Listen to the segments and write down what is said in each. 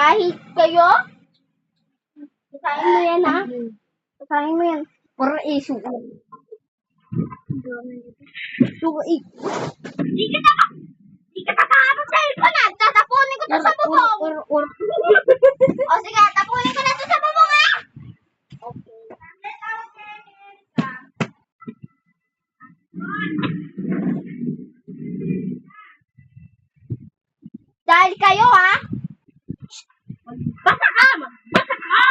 Kahit kayo, kasahin mo yan, ha? Kasahin mo yan. Para isuko. Di ka tatapo sa cellphone, ha? Tatapunin ko to sa bubong. O sige, tapunin ko na to sa bubong, ha? Okay. Dahil kayo, ha? Basta ka! Basta ka!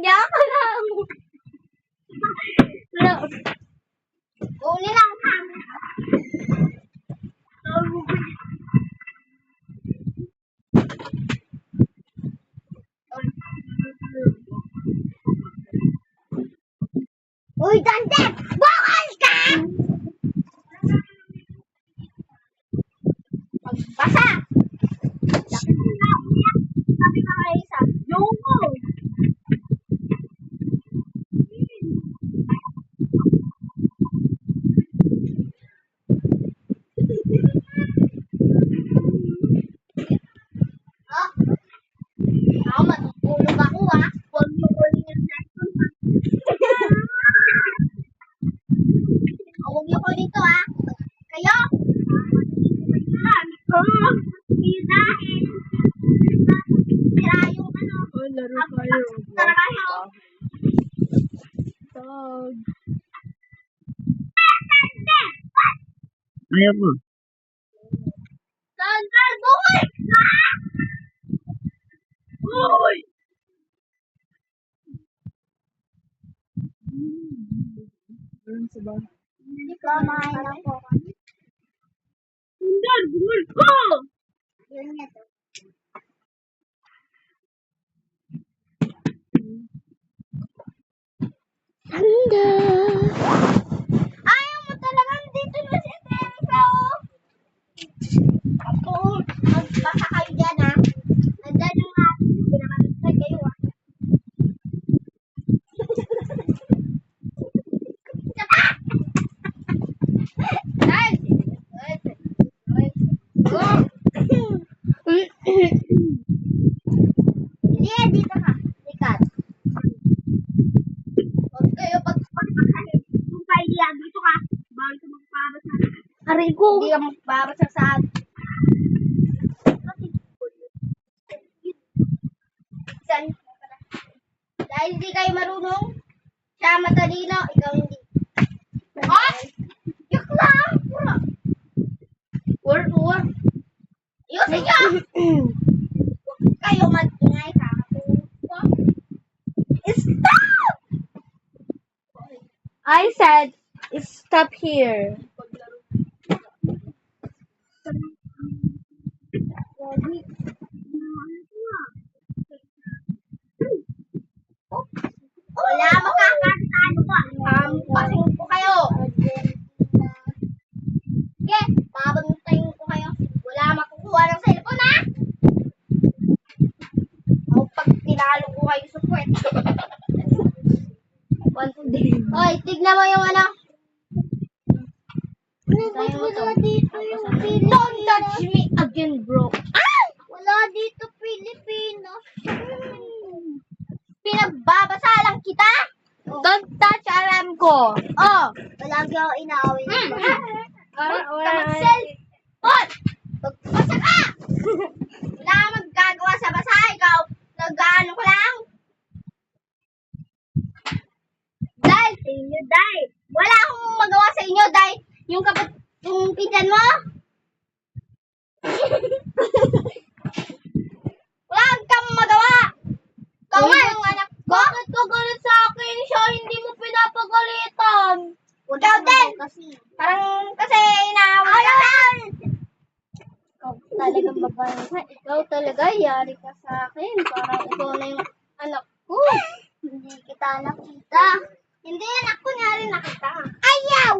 Diyan ka lang. Uli lang ka. Uy, Dante! Bukal ka! Magbasa! Sabi ka kay isa. Yung ko! Ako matutulog ako, ha? Huwag mo ulit yung cellphone, ha? Huwag niyo ko dito, ha? Kayo? Sira yung ano. Laro kayo. Tara kayo. Tag. Ayaw mo. Sandal, bukal ka! Uy! Hindi ka main ako. Sandal, bumul ko! Yun nga to. Sandal. Ayaw mo talaga dito na si Teresa, oh. Ako, magbasa kayo dyan, ha. Nandyan yung ating pinakalusay kayo, ha. Hindi, dito ka. Likat. Huwag kayo pagpapakalit. Kung kaya dito ka, bawal ka magpabasa. Aray ko. Hindi ka magpabasa sa dahil hindi kayo marunong, siya matalino, ikaw hindi. Ah! Yak lang! Word. Ayusin niyo! Huwag kayo mag-ingay, kakatulog. Stop! I said, stop here. Wala makakatalo ko. Pampasin ko kayo. Sige, babantayin ko kayo. Wala makukuha ng cellphone, ha? O pag tinalo ko kayo sa puwet. Hoy, tignan mo yung ano. Wala dito yung Pilipinas. Don't touch me again, bro. Ah! Wala dito Pilipinas. Pinagbabasa lang kita. Don't touch alam ko. Oh, palagi ako inaaway ng mga. Huwag ka mag-cellphone. Magbasa ka. Wala kang magagawa sa basa. Ikaw, nag-ano ko lang. Dahil sa inyo, dahil. Wala akong magawa sa inyo, dahil yung pinsan mo. Wala kang magawa. Ikaw nga yung anak ko. Bakit ka galit sa akin? Siya hindi mo pinapagalitan. Ikaw din. Parang kasi inaaway ka lang. Ikaw talagang babae. Ikaw talaga, yari ka sa akin. Parang ikaw na yung anak ko. Hindi kita nakita. Hindi anak ko nga rin nakita. Ayaw!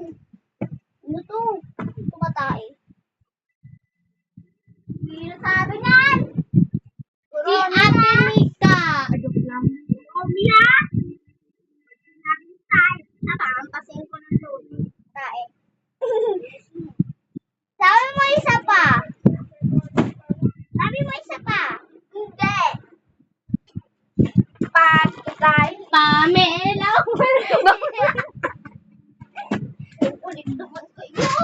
Ano to? Ito ba tayo? Hindi sabi niyan. Si Ate Mika. Joke lang. Mia! Napampasin ko ng load. Tae. Sabi isa pa. Sabi mo isa pa. Hindi. Patay. Pamela. Ulit naman kayo.